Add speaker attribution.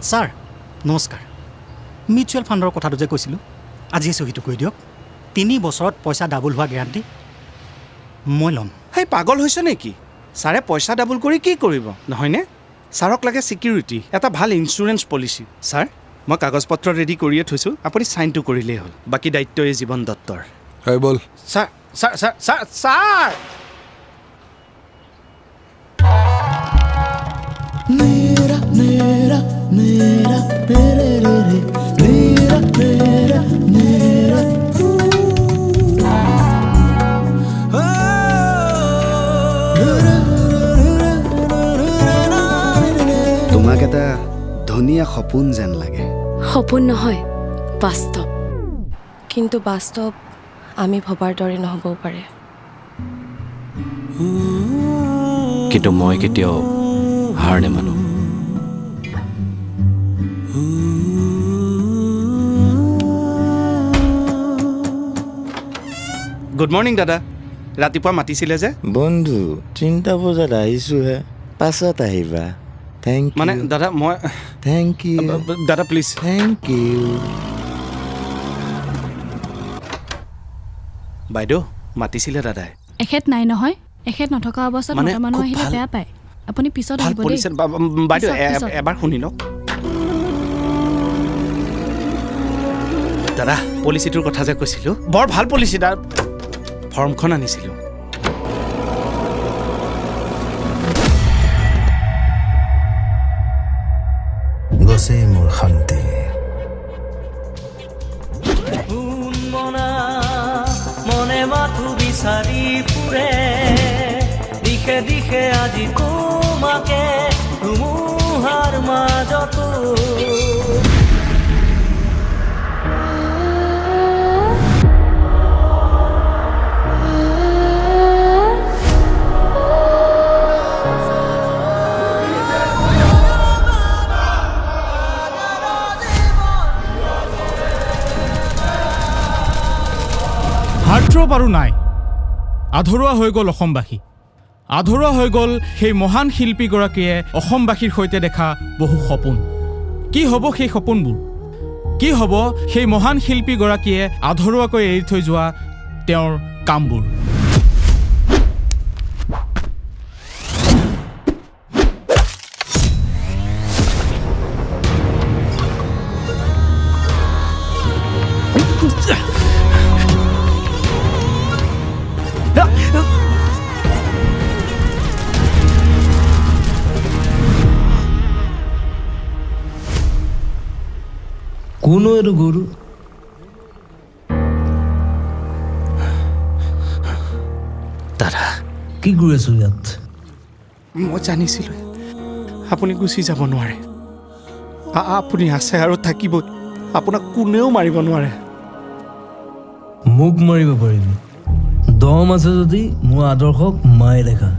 Speaker 1: Sir নমস্কাৰ mutual ফাণ্ডৰ কথাটো যে কৈছিলোঁ আজি চহীটো কৰি দিয়ক 3 বছৰত পইচা ডাবল হোৱা গেৰাণ্টি মই ল'ম
Speaker 2: সেই পাগল হৈছে নেকি ছাৰে পইচা ডাবল কৰি কি কৰিব নহয়নে ছাৰক লাগে ছিকিউৰিটি এটা ভাল ইঞ্চুৰেঞ্চ পলিচি ছাৰ মই কাগজ পত্ৰ ৰেডি কৰিয়ে থৈছোঁ আপুনি চাইনটো কৰিলেই হ'ল বাকী দায়িত্ব এই জীৱন দত্তৰ
Speaker 3: হয় বল
Speaker 2: sir sir sir sir sir
Speaker 4: मेरा मेरा मेरा मेरे रे रे मेरा मेरा मेरा
Speaker 5: তোমাক এটা ধুনীয়া সপোন যেন লাগে
Speaker 6: সপোন নহয় বাস্তৱ কিন্তু বাস্তৱ আমি ভবাৰ দৰে নহ'বও পাৰে
Speaker 7: কিন্তু মই কেতিয়াও হাৰ নেমানো
Speaker 2: গুড মৰ্ণিং দাদা ৰাতিপুৱা মাতিছিলে যে
Speaker 8: বন্ধু 3টা বজাত আহিছোহে পাছত আহিবা থেংক ইউ
Speaker 2: মানে দাদা মই
Speaker 8: থেংক ইউ
Speaker 2: দাদা প্লিজ
Speaker 8: থেংক ইউ
Speaker 2: বাইদেউ মাতিছিলে দাদাই
Speaker 9: এখেত নাই নহয় এখেত নথকা অৱস্থাত
Speaker 2: মানে
Speaker 9: মতা মানুহ
Speaker 2: খুব
Speaker 9: আহিলে
Speaker 2: ভাল-
Speaker 9: বেয়া পায় আপুনি পিছত
Speaker 2: ভাল
Speaker 9: আহিব দেই
Speaker 2: পলিচি বাইদেউ
Speaker 9: পিছত।
Speaker 2: এবাৰ শুনি লওক দাদা পলিচিটোৰ কথা যে কৈছিলোঁ বৰ ভাল পলিচি দাদা ফৰ্মখন আনিছিলোঁ
Speaker 4: গছে মোৰ শান্তি
Speaker 10: মনে মাথো বিচাৰি ফুৰে দিশে দিশে আজি তোমাকে ধুমুহাৰ মাজতো
Speaker 11: হাৰ্টথ্ৰব আৰু নাই আধৰুৱা হৈ গ'ল অসমবাসী আধৰুৱা হৈ গ'ল সেই মহান শিল্পীগৰাকীয়ে অসমবাসীৰ সৈতে দেখা বহু সপোন কি হ'ব সেই সপোনবোৰ কি হ'ব সেই মহান শিল্পীগৰাকীয়ে আধৰুৱাকৈ এৰি থৈ যোৱা তেওঁৰ কামবোৰ
Speaker 4: কোনো এইটো গৰু
Speaker 2: দাদা
Speaker 4: কি কৰি আছো ইয়াত
Speaker 2: মই জানিছিলোঁ আপুনি গুচি যাব নোৱাৰে আপুনি আছে আৰু থাকিবই আপোনাক কোনেও মাৰিব নোৱাৰে
Speaker 4: মোক মাৰিব পাৰিবি দম আছে যদি মোৰ আদৰ্শক মাৰি দেখা